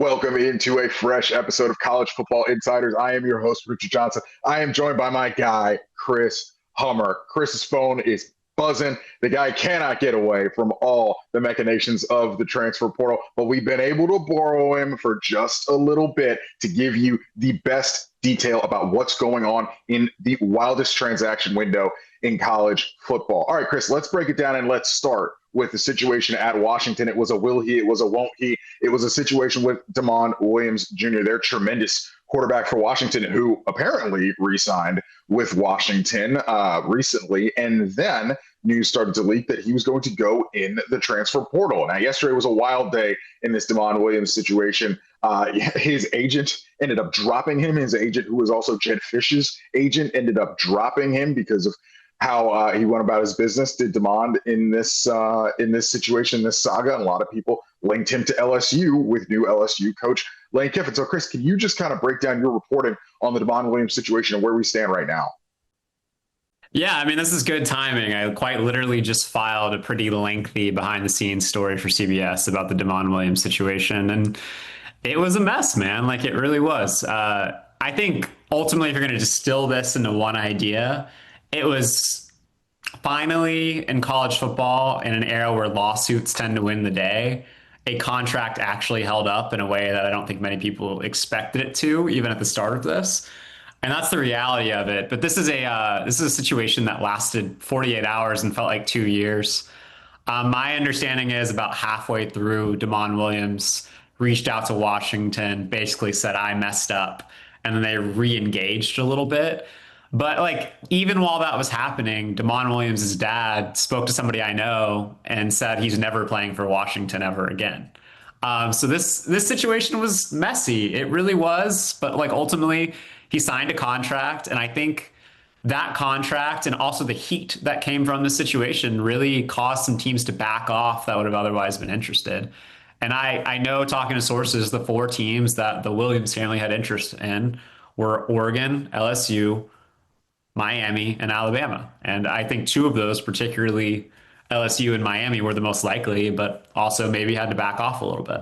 Welcome into a fresh episode of College Football Insiders. I am your host, Richard Johnson. I am joined by my guy, Chris Hummer. Chris's phone is buzzing. The guy cannot get away from all the machinations of the transfer portal, but we've been able to borrow him for just a little bit to give you the best detail about what's going on in the wildest transaction window in college football. All right, Chris, let's break it down and let's start with the situation at Washington. It was a will he, it was a won't he. It was a situation with Demond Williams Jr., their tremendous quarterback for Washington, who apparently re-signed with Washington recently. And then news started to leak that he was going to go in the transfer portal. Now, yesterday was a wild day in this Demond Williams situation. His agent ended up dropping him. His agent, who was also Jed Fish's agent, ended up dropping him because of how he went about his business. Did Demond in this situation, this saga, and a lot of people linked him to LSU with new LSU coach Lane Kiffin. So, Chris, can you just kind of break down your reporting on the Demond Williams situation and where we stand right now? Yeah, I mean, this is good timing. I quite literally just filed a pretty lengthy behind-the-scenes story for CBS about the Demond Williams situation, and it was a mess, man. Like, it really was. I think ultimately, if you're going to distill this into one idea, it was finally in college football, in an era where lawsuits tend to win the day, a contract actually held up in a way that I don't think many people expected it to, even at the start of this. And that's the reality of it. But this is a situation that lasted 48 hours and felt like 2 years. My understanding is about halfway through, Demond Williams reached out to Washington, basically said, I messed up. And then they re-engaged a little bit. But like, even while that was happening, Demond Williams' dad spoke to somebody I know and said he's never playing for Washington ever again. So this situation was messy. It really was. But like, ultimately, he signed a contract, and I think that contract and also the heat that came from this situation really caused some teams to back off that would have otherwise been interested. And I know, talking to sources, the four teams that the Williams family had interest in were Oregon, LSU, Miami, and Alabama. And I think two of those, particularly LSU and Miami, were the most likely, but also maybe had to back off a little bit.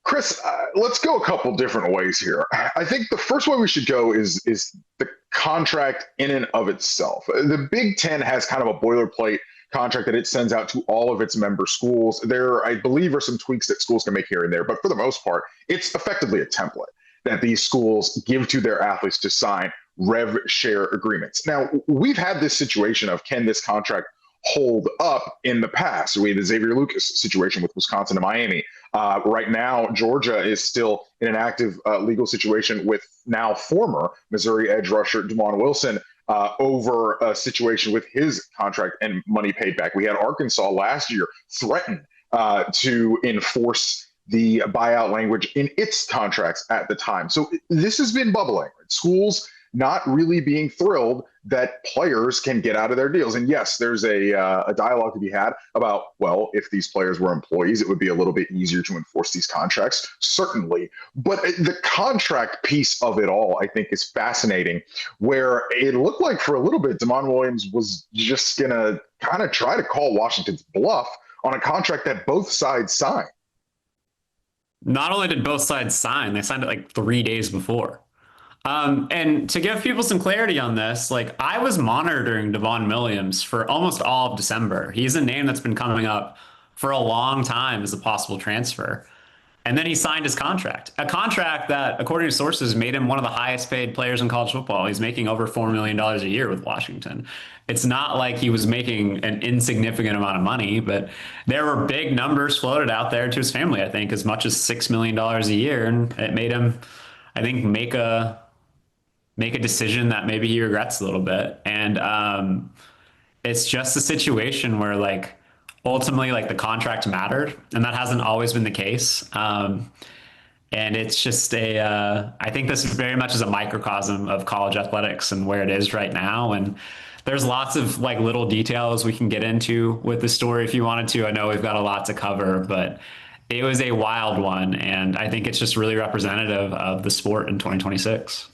Chris, let's go a couple different ways here. I think the first way we should go is the contract in and of itself. The Big Ten has kind of a boilerplate contract that it sends out to all of its member schools. There, I believe, are some tweaks that schools can make here and there, but for the most part, it's effectively a template that these schools give to their athletes to sign rev share agreements. Now, we've had this situation of, can this contract hold up in the past? We had the Xavier Lucas situation with Wisconsin and Miami. Right now, Georgia is still in an active legal situation with now former Missouri edge rusher Demond Wilson over a situation with his contract and money paid back. We had Arkansas last year threaten to enforce the buyout language in its contracts at the time. So this has been bubbling. Schools not really being thrilled that players can get out of their deals. And yes, there's a dialogue to be had about, well, if these players were employees, it would be a little bit easier to enforce these contracts, certainly. But the contract piece of it all, I think, is fascinating, where it looked like for a little bit, Demond Williams was just going to kind of try to call Washington's bluff on a contract that both sides signed. Not only did both sides sign, they signed it like 3 days before. And to give people some clarity on this, like, I was monitoring Demond Williams for almost all of December. He's a name that's been coming up for a long time as a possible transfer. And then he signed his contract, a contract that, according to sources, made him one of the highest paid players in college football. He's making over $4 million a year with Washington. It's not like he was making an insignificant amount of money, but there were big numbers floated out there to his family, I think, as much as $6 million a year. And it made him, I think, make a decision that maybe he regrets a little bit. And it's just a situation where, like, ultimately, like, the contract mattered, and that hasn't always been the case. And it's just I think this very much is a microcosm of college athletics and where it is right now. And there's lots of, like, little details we can get into with the story if you wanted to. I know we've got a lot to cover, but it was a wild one. And I think it's just really representative of the sport in 2026.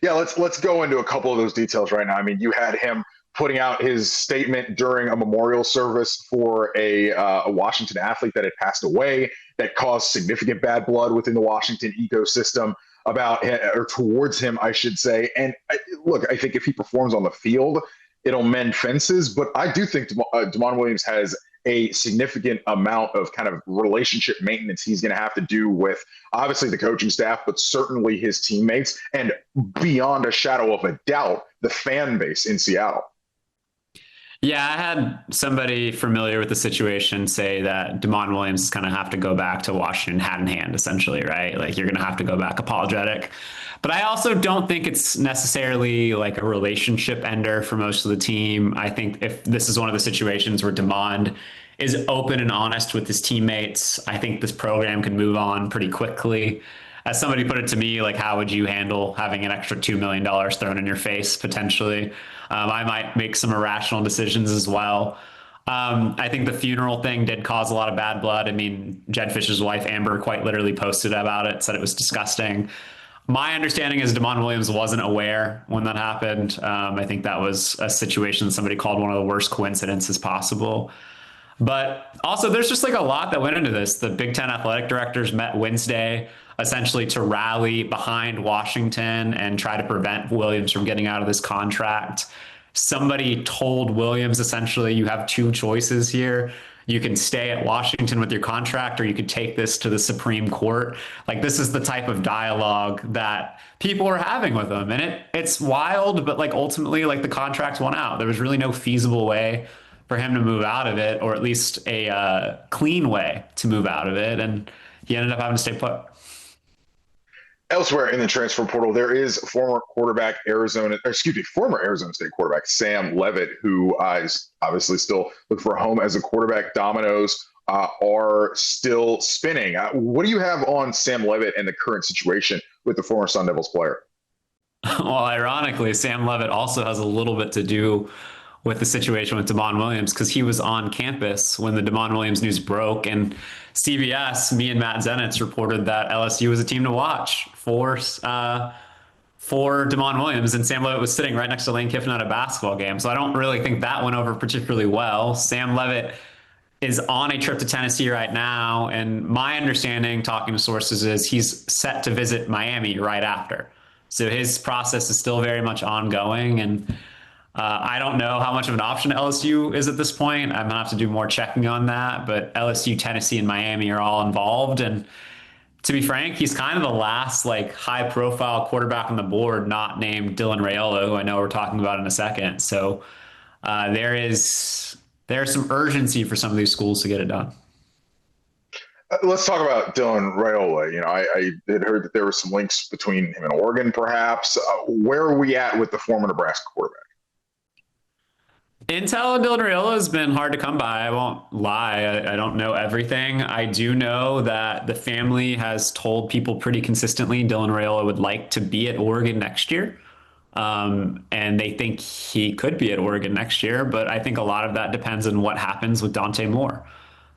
Yeah, let's go into a couple of those details right now. I mean, you had him putting out his statement during a memorial service for a Washington athlete that had passed away that caused significant bad blood within the Washington ecosystem about or towards him, I should say. And look, I think if he performs on the field, it'll mend fences. But I do think Damon Williams has a significant amount of kind of relationship maintenance he's going to have to do with obviously the coaching staff, but certainly his teammates, and beyond a shadow of a doubt, the fan base in Seattle. Yeah, I had somebody familiar with the situation say that Damon Williams is going to have to go back to Washington hat in hand, essentially, right? Like you're going to have to go back apologetic. But I also don't think it's necessarily like a relationship ender for most of the team. I think if this is one of the situations where Damon is open and honest with his teammates, I think this program could move on pretty quickly. As somebody put it to me, like, how would you handle having an extra $2 million thrown in your face potentially? I might make some irrational decisions as well. I think the funeral thing did cause a lot of bad blood. I mean, Jed Fish's wife, Amber, quite literally posted about it, said it was disgusting. My understanding is Damon Williams wasn't aware when that happened. I think that was a situation that somebody called one of the worst coincidences possible. But also, there's just like a lot that went into this. The Big Ten athletic directors met Wednesday essentially to rally behind Washington and try to prevent Williams from getting out of this contract. Somebody told Williams essentially, you have two choices here. You can stay at Washington with your contract, or you could take this to the Supreme Court. Like, this is the type of dialogue that people are having with him. And it's wild, but like ultimately, like the contract won out. There was really no feasible way for him to move out of it, or at least a clean way to move out of it. And he ended up having to stay put. Elsewhere in the transfer portal, there is former Arizona State quarterback Sam Levitt, who is obviously still looking for a home as a quarterback. Dominoes are still spinning. What do you have on Sam Levitt and the current situation with the former Sun Devils player? Well, ironically, Sam Levitt also has a little bit to do with the situation with Damon Williams, because he was on campus when the Damon Williams news broke, and CBS, me and Matt Zenitz reported that LSU was a team to watch for Damon Williams, and Sam Levitt was sitting right next to Lane Kiffin at a basketball game. So I don't really think that went over particularly well. Sam Levitt is on a trip to Tennessee right now, and my understanding, talking to sources, is he's set to visit Miami right after. So his process is still very much ongoing, and I don't know how much of an option LSU is at this point. I'm gonna have to do more checking on that, but LSU, Tennessee, and Miami are all involved. And to be frank, he's kind of the last like high profile quarterback on the board, not named Dylan Raiola, who I know we're talking about in a second. So there's some urgency for some of these schools to get it done. Let's talk about Dylan Raiola. I had heard that there were some links between him and Oregon, perhaps. Where are we at with the former Nebraska quarterback? Intel on Dylan Raiola has been hard to come by. I won't lie. I don't know everything. I do know that the family has told people pretty consistently Dylan Raiola would like to be at Oregon next year. And they think he could be at Oregon next year. But I think a lot of that depends on what happens with Dante Moore.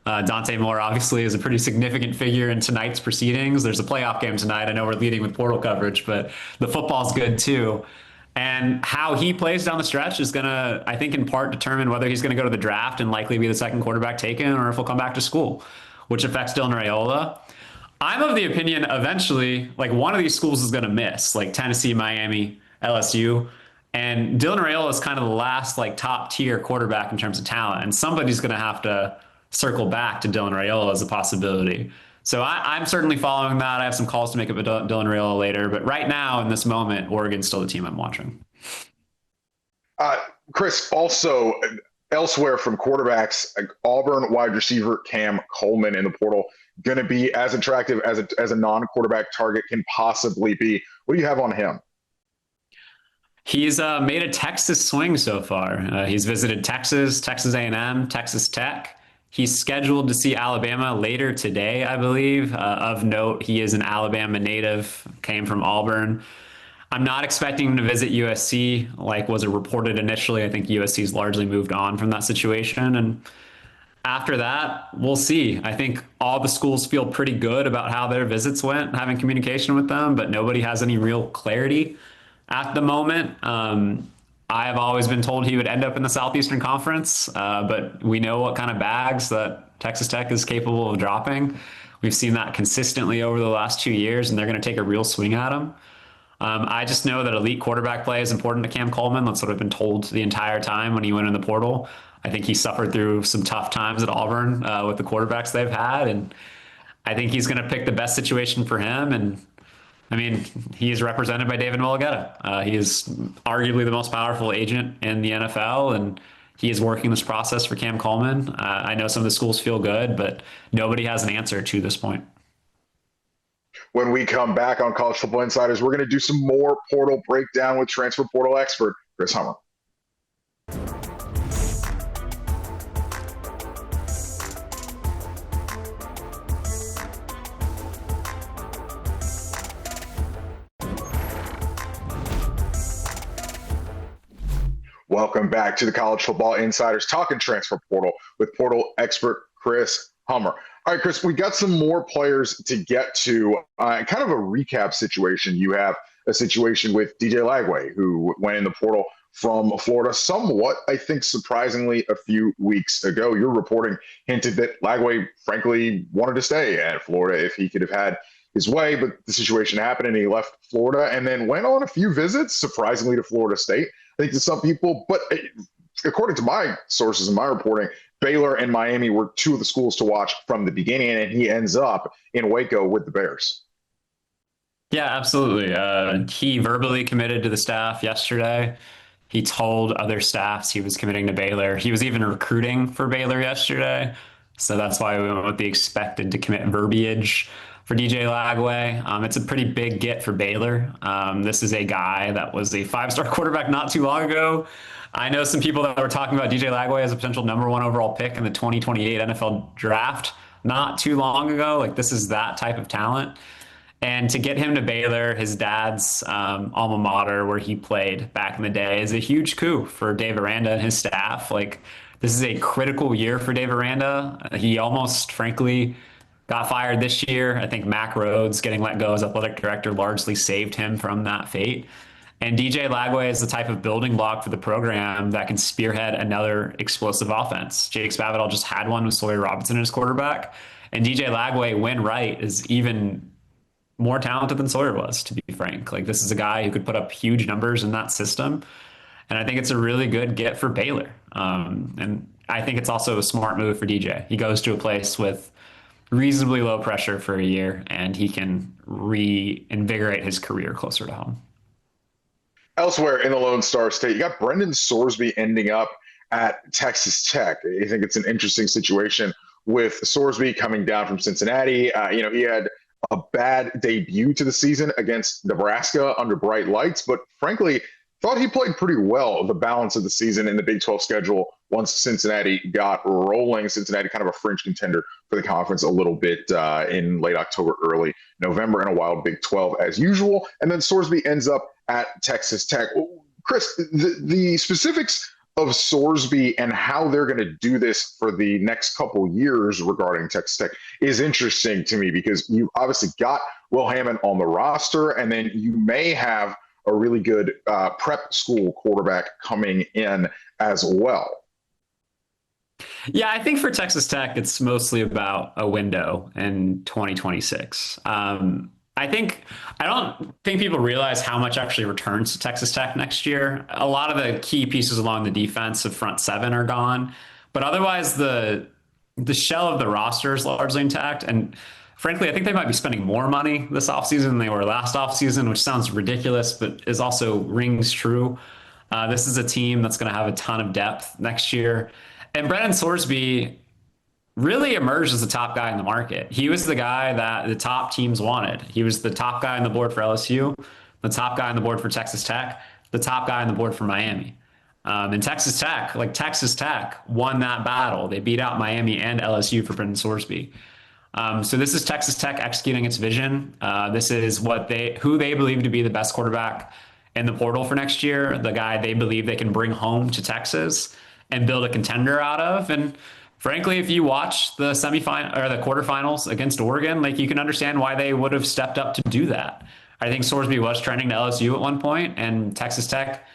Dante Moore obviously is a pretty significant figure in tonight's proceedings. There's a playoff game tonight. I know we're leading with portal coverage, but the football's good too. And how he plays down the stretch is going to, I think, in part determine whether he's going to go to the draft and likely be the second quarterback taken, or if he'll come back to school, which affects Dylan Raiola. I'm of the opinion eventually, like, one of these schools is going to miss, like Tennessee, Miami, LSU. And Dylan Raiola is kind of the last like top tier quarterback in terms of talent. And somebody's going to have to circle back to Dylan Raiola as a possibility. So I'm certainly following that. I have some calls to make up with Dylan Raiola later. But right now, in this moment, Oregon's still the team I'm watching. Chris, also elsewhere from quarterbacks, Auburn wide receiver Cam Coleman in the portal, going to be as attractive as a non-quarterback target can possibly be. What do you have on him? He's made a Texas swing so far. He's visited Texas, Texas A&M, Texas Tech. He's scheduled to see Alabama later today, I believe. Of note, he is an Alabama native, came from Auburn. I'm not expecting him to visit USC like was reported initially. I think USC's largely moved on from that situation. And after that, we'll see. I think all the schools feel pretty good about how their visits went, having communication with them, but nobody has any real clarity at the moment. I've always been told he would end up in the Southeastern Conference, but we know what kind of bags that Texas Tech is capable of dropping. We've seen that consistently over the last 2 years, and they're going to take a real swing at him. I just know that elite quarterback play is important to Cam Coleman. That's what I've been told the entire time when he went in the portal. I think he suffered through some tough times at Auburn with the quarterbacks they've had, and I think he's going to pick the best situation for him. And I mean, he is represented by David Mulligetta. He is arguably the most powerful agent in the NFL, and he is working this process for Cam Coleman. I know some of the schools feel good, but nobody has an answer to this point. When we come back on College Football Insiders, we're going to do some more portal breakdown with transfer portal expert Chris Hummer. Welcome back to the College Football Insiders talking transfer portal with portal expert Chris Hummer. All right, Chris, we got some more players to get to. Kind of a recap situation. You have a situation with DJ Lagway, who went in the portal from Florida somewhat, I think, surprisingly, a few weeks ago. Your reporting hinted that Lagway, frankly, wanted to stay at Florida if he could have had his way, but the situation happened and he left Florida and then went on a few visits, surprisingly, to Florida State. I think to some people, but according to my sources and my reporting, Baylor and Miami were two of the schools to watch from the beginning, and he ends up in Waco with the Bears. Yeah, absolutely. He verbally committed to the staff yesterday. He told other staffs he was committing to Baylor. He was even recruiting for Baylor yesterday. So that's why we went with the expected to commit verbiage for DJ Lagway. It's a pretty big get for Baylor. This is a guy that was a five-star quarterback not too long ago. I know some people that were talking about DJ Lagway as a potential number one overall pick in the 2028 NFL draft not too long ago. Like, this is that type of talent. And to get him to Baylor, his dad's alma mater, where he played back in the day, is a huge coup for Dave Aranda and his staff. Like, this is a critical year for Dave Aranda. He almost, frankly, got fired this year. I think Mack Rhodes getting let go as athletic director largely saved him from that fate. And DJ Lagway is the type of building block for the program that can spearhead another explosive offense. Jake Spavital just had one with Sawyer Robinson as quarterback. And DJ Lagway, when right, is even more talented than Sawyer was, to be frank. Like, this is a guy who could put up huge numbers in that system. And I think it's a really good get for Baylor. And I think it's also a smart move for DJ. He goes to a place with reasonably low pressure for a year, and he can reinvigorate his career closer to home. Elsewhere in the Lone Star State, you got Brendan Sorsby ending up at Texas Tech. I think it's an interesting situation with Sorsby coming down from Cincinnati. He had a bad debut to the season against Nebraska under bright lights, but frankly, thought he played pretty well the balance of the season in the Big 12 schedule once Cincinnati got rolling. Cincinnati kind of a fringe contender for the conference a little bit in late October, early November, in a wild Big 12 as usual. And then Sorsby ends up at Texas Tech. Chris, the specifics of Sorsby and how they're going to do this for the next couple years regarding Texas Tech is interesting to me, because you obviously got Will Hammond on the roster, and then you may have a really good prep school quarterback coming in as well. Yeah, I think for Texas Tech, it's mostly about a window in 2026. I don't think people realize how much actually returns to Texas Tech next year. A lot of the key pieces along the defensive front seven are gone, but otherwise the shell of the roster is largely intact. And frankly, I think they might be spending more money this offseason than they were last offseason, which sounds ridiculous, but is also rings true. This is a team that's going to have a ton of depth next year. And Brendan Sorsby really emerged as the top guy in the market. He was the guy that the top teams wanted. He was the top guy on the board for LSU, the top guy on the board for Texas Tech, the top guy on the board for Miami. And Texas Tech won that battle. They beat out Miami and LSU for Brendan Sorsby. So this is Texas Tech executing its vision. This is who they believe to be the best quarterback in the portal for next year, the guy they believe they can bring home to Texas and build a contender out of. And frankly, if you watch the semifinal or the quarterfinals against Oregon, like, you can understand why they would have stepped up to do that. I think Sorsby was trending to LSU at one point, and Texas Tech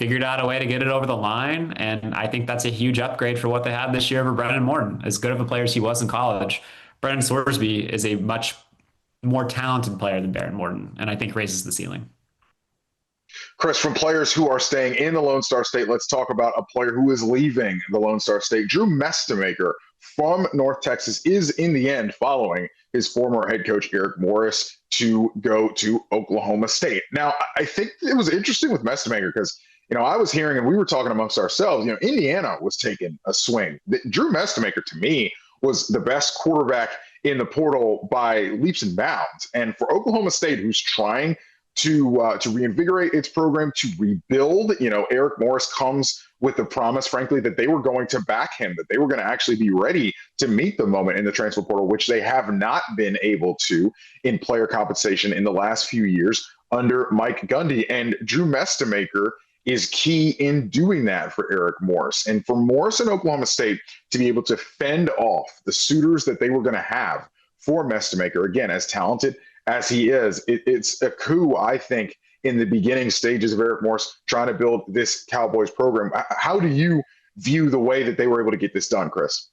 figured out a way to get it over the line. And I think that's a huge upgrade for what they had this year over Brennan Morton. As good of a player as he was in college, Brennan Sorsby is a much more talented player than Barron Morton, and I think raises the ceiling. Chris, from players who are staying in the Lone Star State, let's talk about a player who is leaving the Lone Star State. Drew Mestemaker from North Texas is in the end following his former head coach Eric Morris to go to Oklahoma State. Now, I think it was interesting with Mestemaker because I was hearing and we were talking amongst ourselves, Indiana was taking a swing. Drew Mestemaker to me was the best quarterback in the portal by leaps and bounds. And for Oklahoma State, who's trying to reinvigorate its program, to rebuild. Eric Morris comes with the promise, frankly, that they were going to back him, that they were going to actually be ready to meet the moment in the transfer portal, which they have not been able to in player compensation in the last few years under Mike Gundy. And Drew Mestemaker is key in doing that for Eric Morris. And for Morris and Oklahoma State to be able to fend off the suitors that they were going to have for Mestemaker, again, as talented as he is, it's a coup, I think, in the beginning stages of Eric Morris trying to build this Cowboys program. How do you view the way that they were able to get this done, Chris?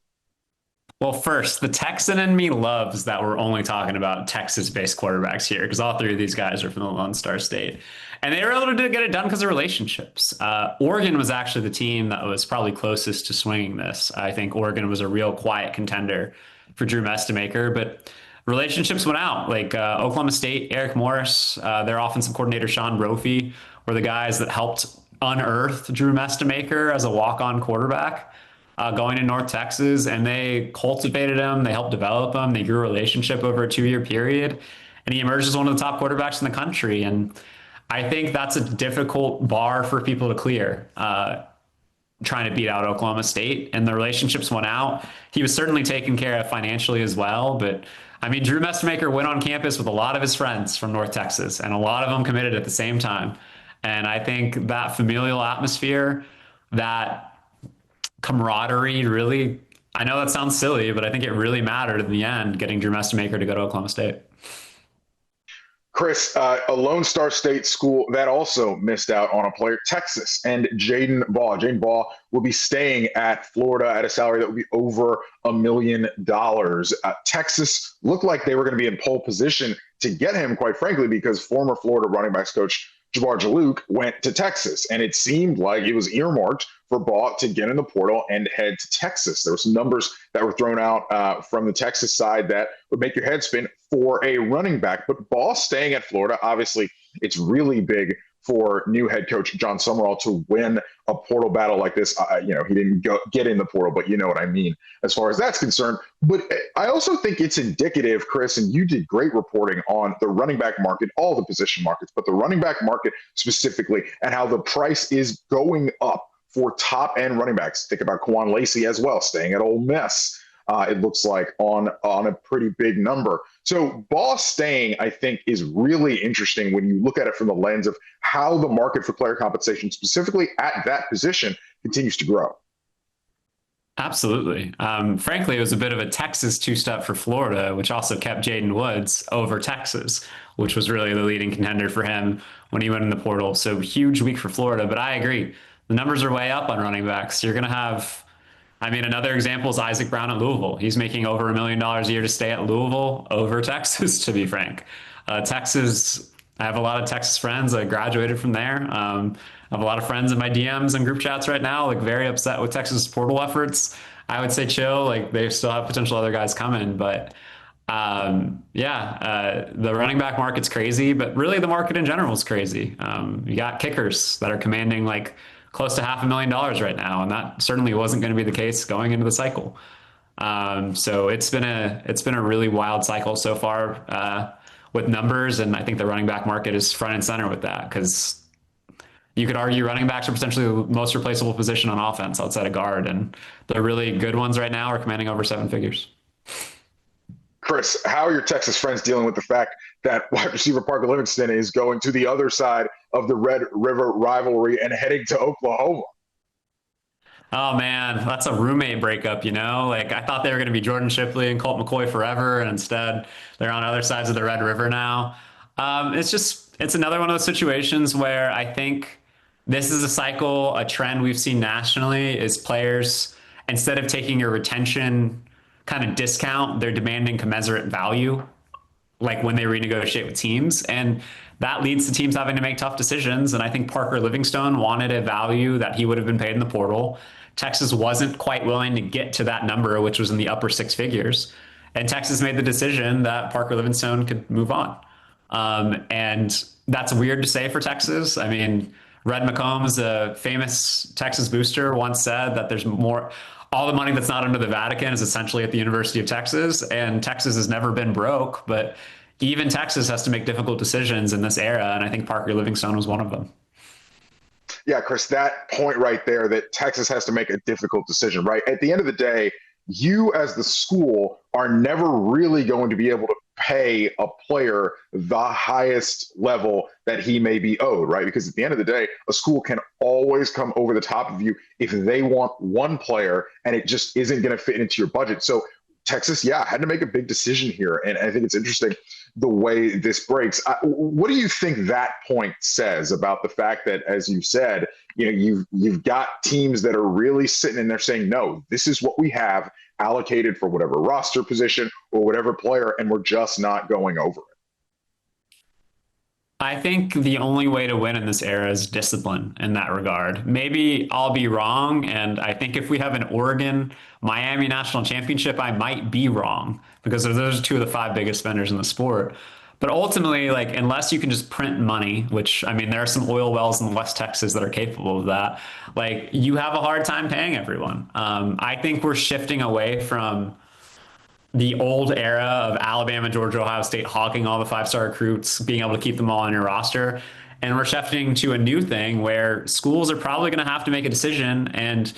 Well, first, the Texan in me loves that we're only talking about Texas-based quarterbacks here because all three of these guys are from the Lone Star State. And they were able to get it done because of relationships. Oregon was actually the team that was probably closest to swinging this. I think Oregon was a real quiet contender for Drew Mestemaker, but relationships went out. Like Oklahoma State, Eric Morris, their offensive coordinator, Sean Brophy, were the guys that helped unearth Drew Mestemaker as a walk-on quarterback going to North Texas. And they cultivated him. They helped develop him. They grew a relationship over a 2-year period. And he emerged as one of the top quarterbacks in the country. And I think that's a difficult bar for people to clear. Trying to beat out Oklahoma State, and the relationships went out. He was certainly taken care of financially as well, but I mean, Drew Mestemaker went on campus with a lot of his friends from North Texas, and a lot of them committed at the same time. And I think that familial atmosphere, that camaraderie really, I know that sounds silly, but I think it really mattered in the end, getting Drew Mestemaker to go to Oklahoma State. Chris, a Lone Star State school that also missed out on a player, Texas, and Jaden Baugh. Jaden Baugh will be staying at Florida at a salary that will be over $1 million. Texas looked like they were going to be in pole position to get him, quite frankly, because former Florida running backs coach Jabbar Jalouk went to Texas, and it seemed like it was earmarked for Baugh to get in the portal and head to Texas. There were some numbers that were thrown out from the Texas side that would make your head spin for a running back. But Baugh staying at Florida, obviously, it's really big for new head coach John Summerall to win a portal battle like this. He didn't get in the portal, but you know what I mean as far as that's concerned. But I also think it's indicative, Chris, and you did great reporting on the running back market, all the position markets, but the running back market specifically, and how the price is going up for top-end running backs. Think about Quan Lacey as well, staying at Ole Miss. It looks like on a pretty big number. So Baugh staying, I think, is really interesting when you look at it from the lens of how the market for player compensation, specifically at that position, continues to grow. Absolutely. Frankly, it was a bit of a Texas two-step for Florida, which also kept Jaden Woods over Texas, which was really the leading contender for him when he went in the portal. So huge week for Florida. But I agree. The numbers are way up on running backs. You're going to have, another example is Isaac Brown at Louisville. He's making over $1 million a year to stay at Louisville over Texas, to be frank. Texas, I have a lot of Texas friends. I graduated from there. I have a lot of friends in my DMs and group chats right now, like very upset with Texas portal efforts. I would say chill, like they still have potential other guys coming, but the running back market's crazy, but really the market in general is crazy. You got kickers that are commanding like close to $500,000 right now, and that certainly wasn't going to be the case going into the cycle. So it's been a really wild cycle so far with numbers, and I think the running back market is front and center with that because you could argue running backs are potentially the most replaceable position on offense outside of guard, and the really good ones right now are commanding over 7 figures. Chris, how are your Texas friends dealing with the fact that wide receiver Parker Livingston is going to the other side of the Red River rivalry and heading to Oklahoma? Oh man, that's a roommate breakup, Like I thought they were going to be Jordan Shipley and Colt McCoy forever, and instead they're on other sides of the Red River now. It's another one of those situations where I think this is a cycle, a trend we've seen nationally is players, instead of taking a retention kind of discount, they're demanding commensurate value, like when they renegotiate with teams. And that leads to teams having to make tough decisions. And I think Parker Livingstone wanted a value that he would have been paid in the portal. Texas wasn't quite willing to get to that number, which was in the upper six figures. And Texas made the decision that Parker Livingstone could move on. And that's weird to say for Texas. I mean, Red McCombs, a famous Texas booster, once said that there's more, all the money that's not under the Vatican is essentially at the University of Texas, and Texas has never been broke, but even Texas has to make difficult decisions in this era, and I think Parker Livingstone was one of them. Yeah, Chris, that point right there, that Texas has to make a difficult decision, right? At the end of the day, you as the school are never really going to be able to pay a player the highest level that he may be owed, right? Because at the end of the day, a school can always come over the top of you if they want one player and it just isn't going to fit into your budget. So Texas, yeah, had to make a big decision here. And I think it's interesting the way this breaks. What do you think that point says about the fact that, as you said, you've got teams that are really sitting in there saying, no, this is what we have allocated for whatever roster position or whatever player, and we're just not going over it? I think the only way to win in this era is discipline in that regard. Maybe I'll be wrong, and I think if we have an Oregon Miami national championship, I might be wrong because those are two of the five biggest spenders in the sport. But ultimately, like, unless you can just print money, which, I mean, there are some oil wells in West Texas that are capable of that, like, you have a hard time paying everyone. I think we're shifting away from the old era of Alabama, Georgia, Ohio State hawking all the five-star recruits, being able to keep them all on your roster. And we're shifting to a new thing where schools are probably going to have to make a decision. And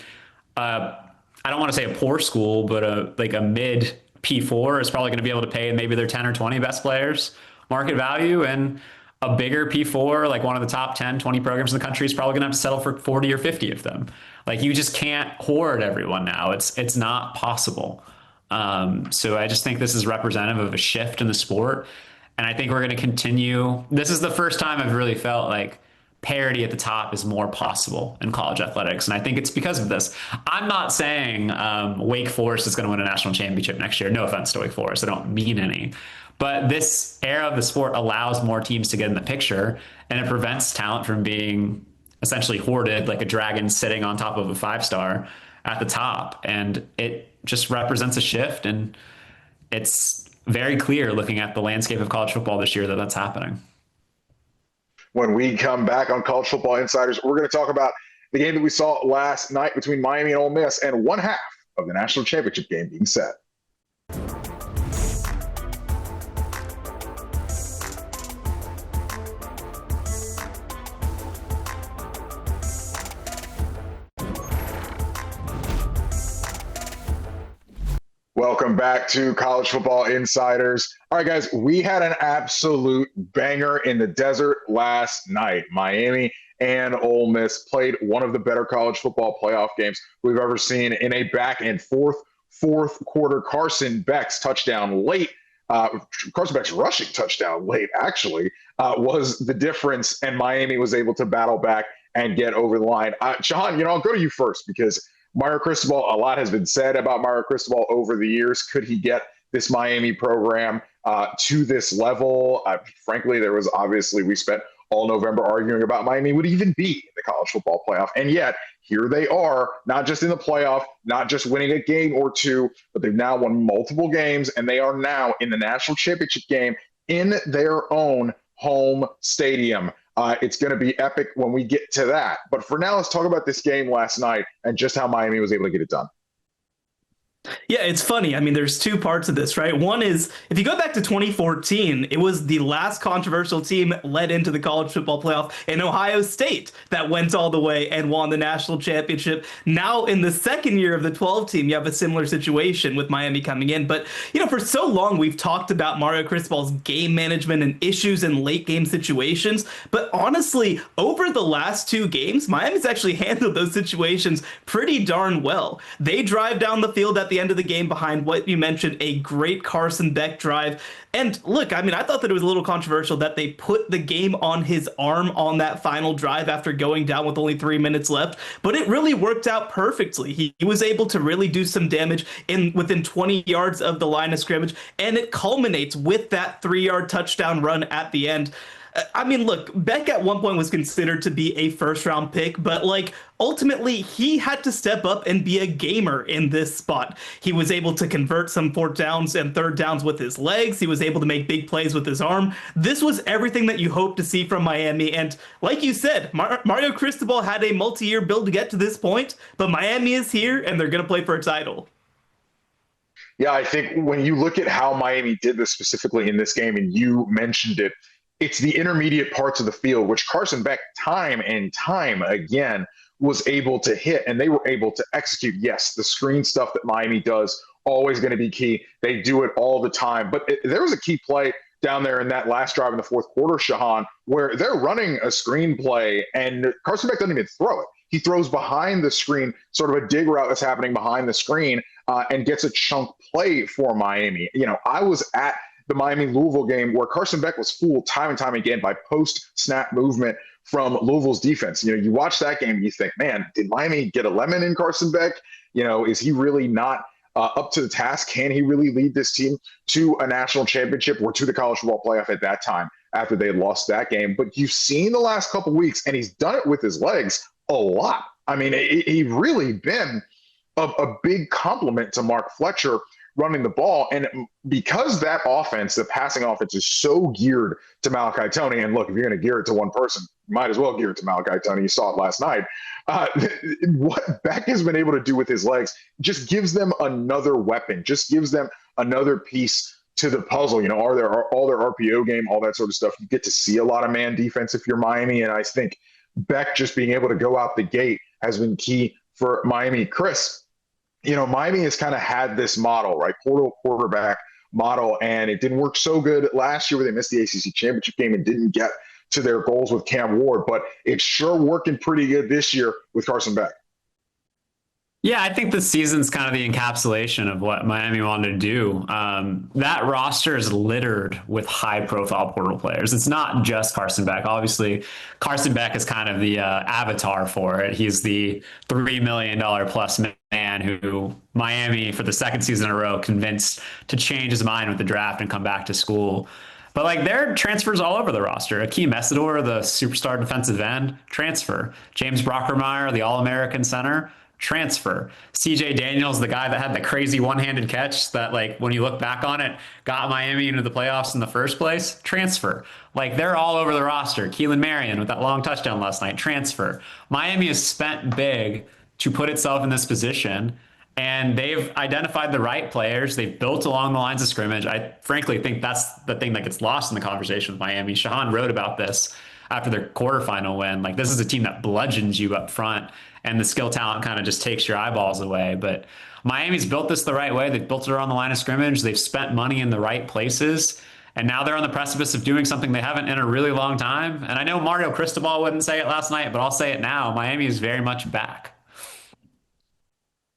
I don't want to say a poor school, but a mid P4 is probably going to be able to pay maybe their 10 or 20 best players market value. And a bigger P4, like one of the top 10, 20 programs in the country, is probably going to have to settle for 40 or 50 of them. Like, you just can't hoard everyone now. It's not possible. So I just think this is representative of a shift in the sport. And I think we're going to continue. This is the first time I've really felt like parity at the top is more possible in college athletics. And I think it's because of this. I'm not saying Wake Forest is going to win a national championship next year. No offense to Wake Forest. I don't mean any. But this era of the sport allows more teams to get in the picture, and it prevents talent from being essentially hoarded like a dragon sitting on top of a five-star at the top. And it just represents a shift, and it's very clear looking at the landscape of college football this year that that's happening. When we come back on College Football Insiders, we're going to talk about the game that we saw last night between Miami and Ole Miss, and one half of the national championship game being set. Welcome back to College Football Insiders. All right, guys, we had an absolute banger in the desert last night. Miami and Ole Miss played one of the better college football playoff games we've ever seen in a back and forth fourth quarter. Carson Beck's touchdown late, Carson Beck's rushing touchdown late, actually, was the difference, and Miami was able to battle back and get over the line. Shahan, I'll go to you first because Mario Cristobal, a lot has been said about Mario Cristobal over the years. Could he get this Miami program to this level? Frankly, we spent all November arguing about Miami would even be in the college football playoff. And yet, here they are, not just in the playoff, not just winning a game or two, but they've now won multiple games, and they are now in the national championship game in their own home stadium. It's going to be epic when we get to that. But for now, let's talk about this game last night and just how Miami was able to get it done. Yeah, it's funny. I mean, there's two parts of this, right? One is, if you go back to 2014, it was the last controversial team led into the college football playoff in Ohio State that went all the way and won the national championship. Now, in the second year of the 12 team, you have a similar situation with Miami coming in. But, for so long, we've talked about Mario Cristobal's game management and issues in late game situations. But honestly, over the last two games, Miami's actually handled those situations pretty darn well. They drive down the field at at the end of the game behind what you mentioned, a great Carson Beck drive. And look, I mean, I thought that it was a little controversial that they put the game on his arm on that final drive after going down with only 3 minutes left, but it really worked out perfectly. He was able to really do some damage within 20 yards of the line of scrimmage, and it culminates with that 3-yard touchdown run at the end. I mean, look, Beck at one point was considered to be a first-round pick, but like ultimately he had to step up and be a gamer in this spot. He was able to convert some fourth downs and third downs with his legs. He was able to make big plays with his arm. This was everything that you hope to see from Miami. And like you said, Mario Cristobal had a multi-year build to get to this point, but Miami is here and they're going to play for a title. Yeah, I think when you look at how Miami did this specifically in this game, and you mentioned it, it's the intermediate parts of the field, which Carson Beck time and time again was able to hit, and they were able to execute. Yes, the screen stuff that Miami does, always going to be key. They do it all the time. But there was a key play down there in that last drive in the fourth quarter, Shahan, where they're running a screen play, and Carson Beck doesn't even throw it. He throws behind the screen, sort of a dig route that's happening behind the screen, and gets a chunk play for Miami. You know, I was at the Miami-Louisville game where Carson Beck was fooled time and time again by post-snap movement from Louisville's defense. You know, you watch that game and you think, man, did Miami get a lemon in Carson Beck? You know, is he really not up to the task? Can he really lead this team to a national championship or to the college football playoff at that time after they had lost that game? But you've seen the last couple of weeks, and he's done it with his legs a lot. I mean, he really been a big compliment to Mark Fletcher running the ball. And because that offense, the passing offense, is so geared to Malachi Toney, and look, if you're going to gear it to one person, you might as well gear it to Malachi Toney. You saw it last night. What Beck has been able to do with his legs just gives them another weapon, just gives them another piece to the puzzle. You know, all their RPO game, all that sort of stuff. You get to see a lot of man defense if you're Miami. And I think Beck just being able to go out the gate has been key for Miami. Chris, you know, Miami has kind of had this model, right? Portal quarterback model, and it didn't work so good last year where they missed the ACC championship game and didn't get to their goals with Cam Ward, but it's sure working pretty good this year with Carson Beck. Yeah, I think this season's kind of the encapsulation of what Miami wanted to do. That roster is littered with high-profile portal players. It's not just Carson Beck. Obviously, Carson Beck is kind of the avatar for it. He's the $3 million plus man who Miami, for the second season in a row, convinced to change his mind with the draft and come back to school. But like, there are transfers all over the roster. Akeem Essador, the superstar defensive end, transfer. James Brockermeyer, the All-American center, transfer. CJ Daniels, the guy that had the crazy one-handed catch that, like, when you look back on it, got Miami into the playoffs in the first place, transfer. Like, they're all over the roster. Keelan Marion with that long touchdown last night, transfer. Miami has spent big to put itself in this position, and they've identified the right players. They've built along the lines of scrimmage. I frankly think that's the thing that gets lost in the conversation with Miami. Shahan wrote about this after their quarterfinal win. Like, this is a team that bludgeons you up front, and the skill talent kind of just takes your eyeballs away. But Miami's built this the right way. They've built it around the line of scrimmage. They've spent money in the right places. And now they're on the precipice of doing something they haven't in a really long time. And I know Mario Cristobal wouldn't say it last night, but I'll say it now. Miami is very much back.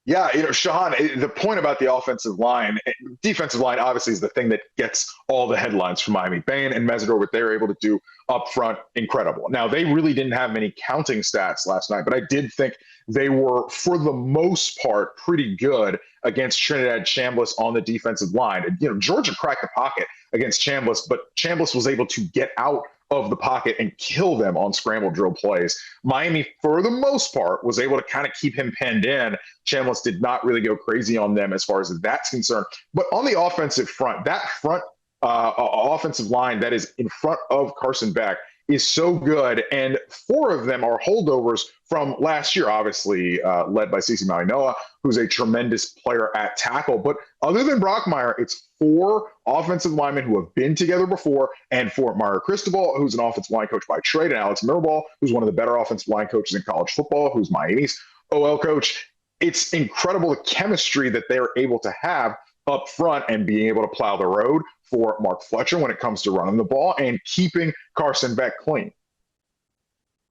Yeah, you know, Shahan, the point about the offensive line, defensive line obviously is the thing that gets all the headlines from Miami. Bain and Mesidor, what they were able to do up front, incredible. Now, they really didn't have many counting stats last night, but I did think they were, for the most part, pretty good against Trinidad Chambliss on the defensive line. You know, Georgia cracked the pocket against Chambliss, but Chambliss was able to get out of the pocket and kill them on scramble drill plays. Miami, for the most part, was able to kind of keep him penned in. Chambliss did not really go crazy on them as far as that's concerned. But on the offensive front, that front offensive line that is in front of Carson Beck is so good. And 4 of them are holdovers from last year, obviously led by Cece Malinoa, who's a tremendous player at tackle. But other than Brockmeyer, it's 4 offensive linemen who have been together before, and for Mario Cristobal, who's an offensive line coach by trade, and Alex Mirabal, who's one of the better offensive line coaches in college football, who's Miami's OL coach. It's incredible the chemistry that they're able to have up front and being able to plow the road for Mark Fletcher when it comes to running the ball and keeping Carson Beck clean.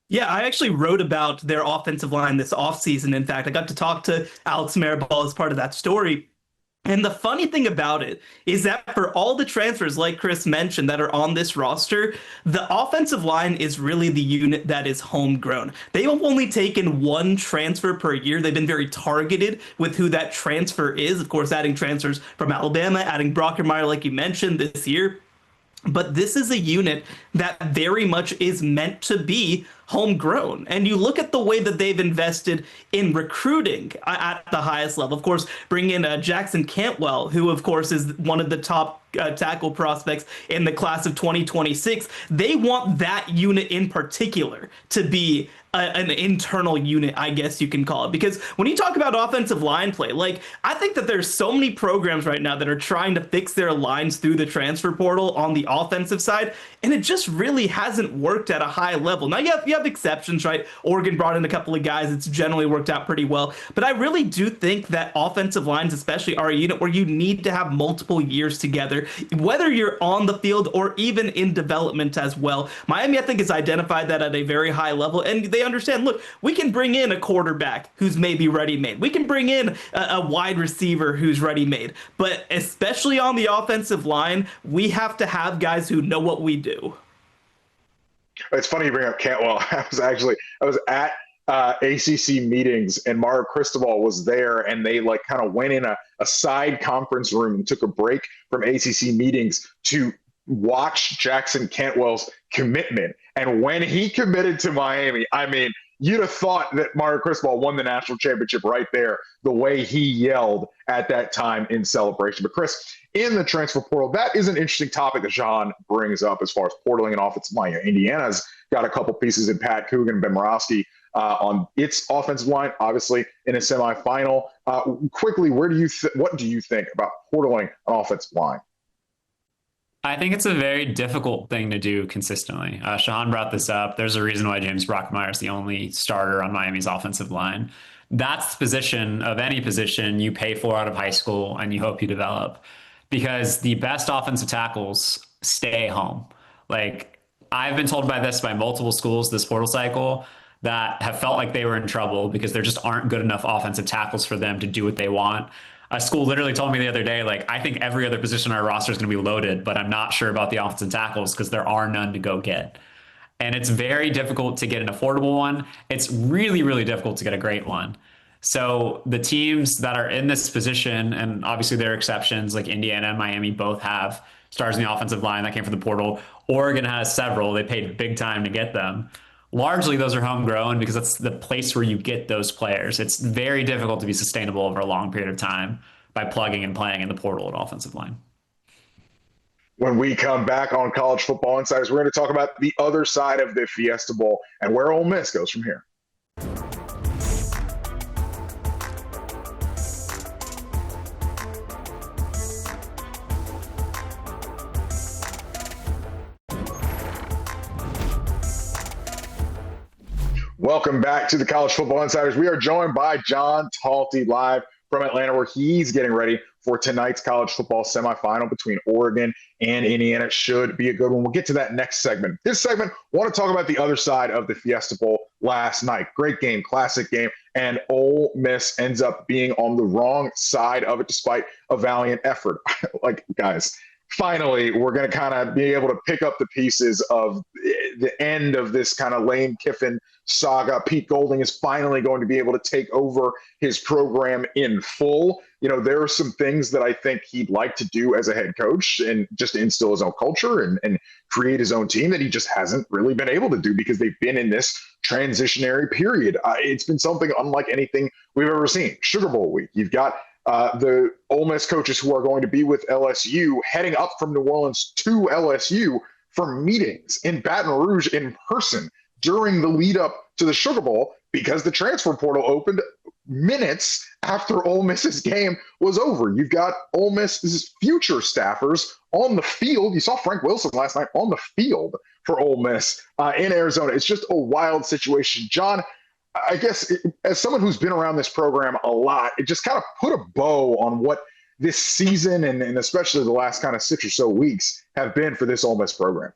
Yeah, I actually wrote about their offensive line this offseason. In fact, I got to talk to Alex Mirabal as part of that story. And the funny thing about it is that for all the transfers, like Chris mentioned, that are on this roster, the offensive line is really the unit that is homegrown. They've only taken one transfer per year. They've been very targeted with who that transfer is. Of course, adding transfers from Alabama, adding Brockermeyer, like you mentioned, this year. But this is a unit that very much is meant to be homegrown. And you look at the way that they've invested in recruiting at the highest level. Of course, bring in Jackson Cantwell, who, of course, is one of the top tackle prospects in the class of 2026. They want that unit in particular to be an internal unit, I guess you can call it. Because when you talk about offensive line play, like, I think that there's so many programs right now that are trying to fix their lines through the transfer portal on the offensive side, and it just really hasn't worked at a high level. Now, you have exceptions, right? Oregon brought in a couple of guys. It's generally worked out pretty well. But I really do think that offensive lines, especially, are a unit where you need to have multiple years together, whether you're on the field or even in development as well. Miami, I think, has identified that at a very high level, and they understand, look, we can bring in a quarterback who's maybe ready-made. We can bring in a wide receiver who's ready-made. But especially on the offensive line, we have to have guys who know what we do. It's funny you bring up Cantwell. I was at ACC meetings, and Mario Cristobal was there, and they like kind of went in a side conference room and took a break from ACC meetings to watch Jackson Cantwell's commitment. And when he committed to Miami, I mean, you'd have thought that Mario Cristobal won the national championship right there, the way he yelled at that time in celebration. But Chris, in the transfer portal, that is an interesting topic that Sean brings up as far as portaling and offensive line. Indiana's got a couple pieces in Pat Coogan and Ben Morowski on its offensive line, obviously in a semifinal. Quickly, what do you think about portaling an offensive line? I think it's a very difficult thing to do consistently. Shahan brought this up. There's a reason why James Brockmeyer is the only starter on Miami's offensive line. That's the position of any position you pay for out of high school and you hope you develop, because the best offensive tackles stay home. Like, I've been told by multiple schools this portal cycle that have felt like they were in trouble because there just aren't good enough offensive tackles for them to do what they want. A school literally told me the other day, like, I think every other position on our roster is going to be loaded, but I'm not sure about the offensive tackles because there are none to go get. And it's very difficult to get an affordable one. It's really, really difficult to get a great one. So the teams that are in this position, and obviously there are exceptions, like Indiana and Miami both have stars in the offensive line that came from the portal. Oregon has several. They paid big time to get them. Largely, those are homegrown because that's the place where you get those players. It's very difficult to be sustainable over a long period of time by plugging and playing in the portal at offensive line. When we come back on College Football Insiders, we're going to talk about the other side of the Fiesta Bowl and where Ole Miss goes from here. Welcome back to the College Football Insiders. We are joined by John Talty live from Atlanta, where he's getting ready for tonight's college football semifinal between Oregon and Indiana. It should be a good one. We'll get to that next segment. This segment, I want to talk about the other side of the Fiesta Bowl last night. Great game, classic game, and Ole Miss ends up being on the wrong side of it despite a valiant effort. Like, guys, finally, we're going to kind of be able to pick up the pieces of the end of this kind of Lane Kiffin saga. Pete Golding is finally going to be able to take over his program in full. You know, there are some things that I think he'd like to do as a head coach and just instill his own culture and create his own team that he just hasn't really been able to do because they've been in this transitionary period. It's been something unlike anything we've ever seen. Sugar Bowl week. You've got the Ole Miss coaches who are going to be with LSU heading up from New Orleans to LSU for meetings in Baton Rouge in person during the lead up to the Sugar Bowl because the transfer portal opened minutes after Ole Miss's game was over. You've got Ole Miss's future staffers on the field. You saw Frank Wilson last night on the field for Ole Miss in Arizona. It's just a wild situation. John, I guess as someone who's been around this program a lot, it just kind of put a bow on what this season and especially the last kind of 6 or so weeks have been for this Ole Miss program.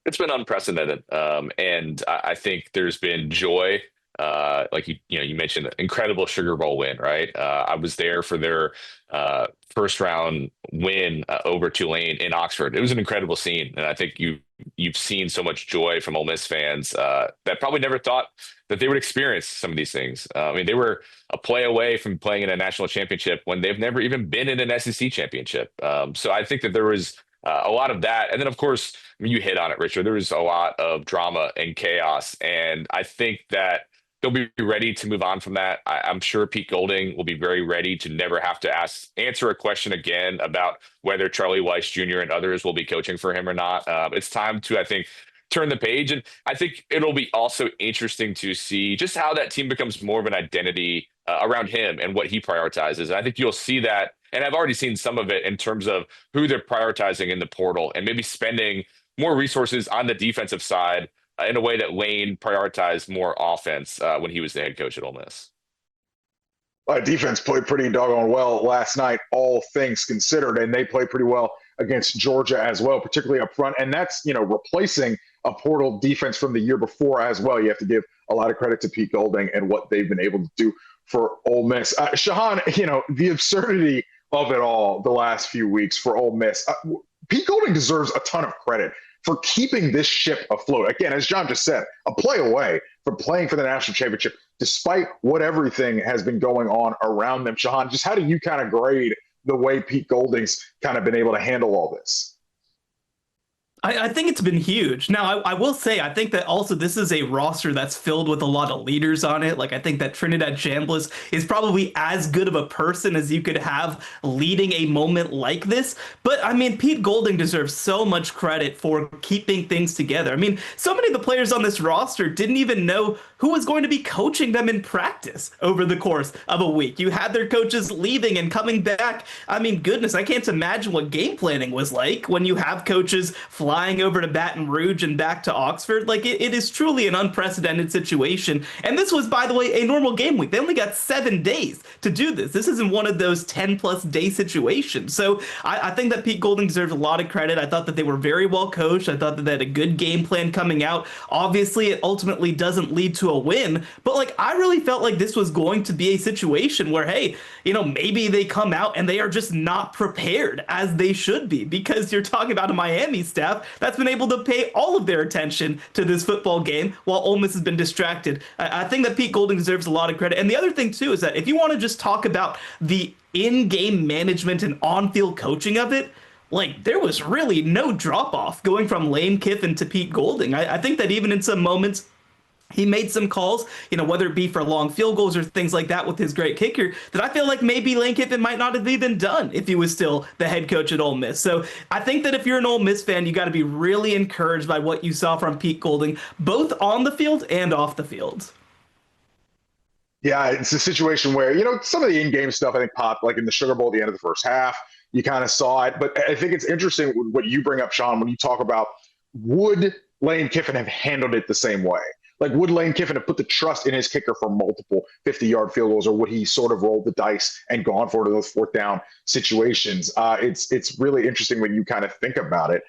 It's been unprecedented. And I think there's been joy Like you mentioned, an incredible Sugar Bowl win, right? I was there for their first round win over Tulane in Oxford. It was an incredible scene, and I think you've seen so much joy from Ole Miss fans that probably never thought that they would experience some of these things. I mean, they were a play away from playing in a national championship when they've never even been in an SEC championship. So I think that there was a lot of that, and then of course, I mean, you hit on it, Richard. There was a lot of drama and chaos, and I think that they'll be ready to move on from that. I'm sure Pete Golding will be very ready to never have to answer a question again about whether Charlie Weiss Jr. and others will be coaching for him or not. It's time to, I think, turn the page. And I think it'll be also interesting to see just how that team becomes more of an identity around him and what he prioritizes. And I think you'll see that. And I've already seen some of it in terms of who they're prioritizing in the portal and maybe spending more resources on the defensive side in a way that Lane prioritized more offense when he was the head coach at Ole Miss. Defense played pretty doggone well last night, all things considered, and they played pretty well against Georgia as well, particularly up front. And that's, replacing a portal defense from the year before as well. You have to give a lot of credit to Pete Golding and what they've been able to do for Ole Miss. Shahan, the absurdity of it all the last few weeks for Ole Miss. Pete Golding deserves a ton of credit for keeping this ship afloat. Again, as John just said, a play away from playing for the national championship, despite what everything has been going on around them. Shahan, just how do you kind of grade the way Pete Golding's kind of been able to handle all this? I think it's been huge. Now, I will say, I think that also this is a roster that's filled with a lot of leaders on it. Like, I think that Trinidad Chambliss is probably as good of a person as you could have leading a moment like this. But, I mean, Pete Golding deserves so much credit for keeping things together. I mean, so many of the players on this roster didn't even know who was going to be coaching them in practice over the course of a week. You had their coaches leaving and coming back. I mean, goodness, I can't imagine what game planning was like when you have coaches flying over to Baton Rouge and back to Oxford. Like, it is truly an unprecedented situation. And this was, by the way, a normal game week. They only got 7 days to do this. This isn't one of those 10-plus day situations. So I think that Pete Golding deserves a lot of credit. I thought that they were very well coached. I thought that they had a good game plan coming out. Obviously, it ultimately doesn't lead to a win, but like, I really felt like this was going to be a situation where, hey, maybe they come out and they are just not prepared as they should be, because you're talking about a Miami staff that's been able to pay all of their attention to this football game while Ole Miss has been distracted. I think that Pete Golding deserves a lot of credit. And the other thing, too, is that if you want to just talk about the in-game management and on-field coaching of it, like, there was really no drop-off going from Lane Kiffin to Pete Golding. I think that even in some moments, he made some calls, whether it be for long field goals or things like that with his great kicker, that I feel like maybe Lane Kiffin might not have even done if he was still the head coach at Ole Miss. So I think that if you're an Ole Miss fan, you got to be really encouraged by what you saw from Pete Golding, both on the field and off the field. Yeah, it's a situation where, some of the in-game stuff I think popped, like in the Sugar Bowl at the end of the first half. You kind of saw it. But I think it's interesting what you bring up, Sean, when you talk about, would Lane Kiffin have handled it the same way? Like, would Lane Kiffin have put the trust in his kicker for multiple 50-yard field goals, or would he sort of roll the dice and gone for those fourth down situations? It's really interesting when you kind of think about it.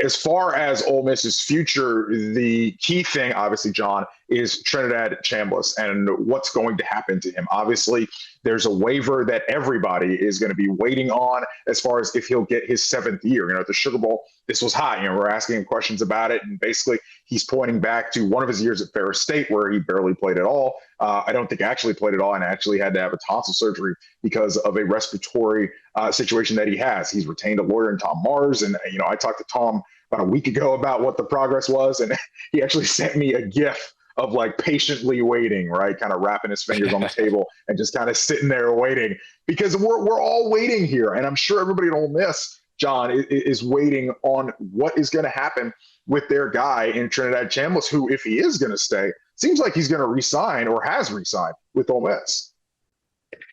As far as Ole Miss's future, the key thing, obviously, John, is Trinidad Chambliss and what's going to happen to him. Obviously, there's a waiver that everybody is going to be waiting on as far as if he'll get his 7th year. At the Sugar Bowl, this was hot. We're asking him questions about it, and basically he's pointing back to one of his years at Ferris State where he barely played at all. I don't think actually played at all, and actually had to have a tonsil surgery because of a respiratory situation that he has. He's retained a lawyer in Tom Mars, and I talked to Tom about a week ago about what the progress was, and he actually sent me a GIF of like patiently waiting, right? Kind of wrapping his fingers on the table and just kind of sitting there waiting, because we're all waiting here. And I'm sure everybody at Ole Miss, John, is waiting on what is going to happen with their guy in Trinidad Chambliss, who, if he is going to stay, seems like he's going to re-sign or has re-signed with Ole Miss.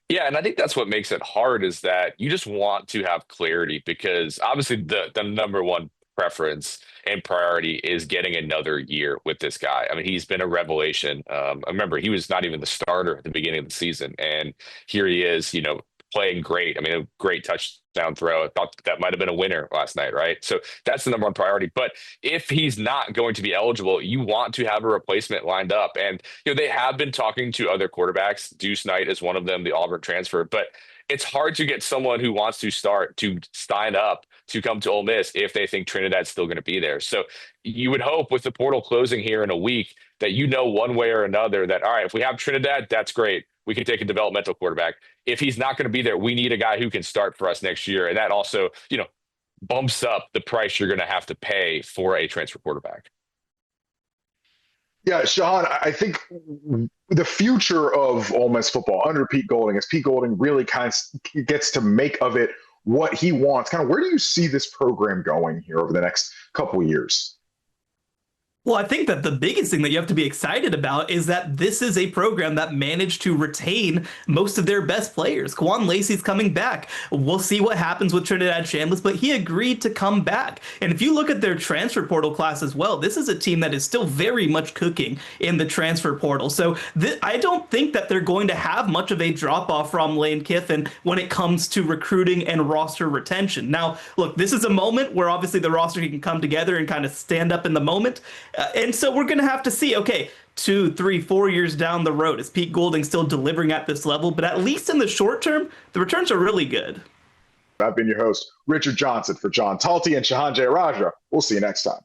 Yeah, and I think that's what makes it hard, is that you just want to have clarity, because obviously the number one preference and priority is getting another year with this guy. I mean, he's been a revelation. I remember he was not even the starter at the beginning of the season, and here he is, playing great. I mean, a great touchdown throw. I thought that might have been a winner last night, right? So that's the number one priority. But if he's not going to be eligible, you want to have a replacement lined up. And, they have been talking to other quarterbacks. Deuce Knight is one of them, the Auburn transfer. But it's hard to get someone who wants to start to sign up to come to Ole Miss if they think Trinidad's still going to be there. So you would hope with the portal closing here in a week that one way or another that, all right, if we have Trinidad, that's great. We can take a developmental quarterback. If he's not going to be there, we need a guy who can start for us next year. And that also, bumps up the price you're going to have to pay for a transfer quarterback. Yeah, Shahan, I think the future of Ole Miss football under Pete Golding, as Pete Golding really kind of gets to make of it what he wants, kind of where do you see this program going here over the next couple of years? Well, I think that the biggest thing that you have to be excited about is that this is a program that managed to retain most of their best players. Quan Lacey's coming back. We'll see what happens with Trinidad Chambliss, but he agreed to come back. And if you look at their transfer portal class as well, this is a team that is still very much cooking in the transfer portal. So I don't think that they're going to have much of a drop-off from Lane Kiffin when it comes to recruiting and roster retention. Now, look, this is a moment where obviously the roster can come together and kind of stand up in the moment. And so we're going to have to see, okay, 2, 3, 4 years down the road, is Pete Golding still delivering at this level? But at least in the short term, the returns are really good. I've been your host, Richard Johnson, for John Talty and Shahan Jayaraja. We'll see you next time.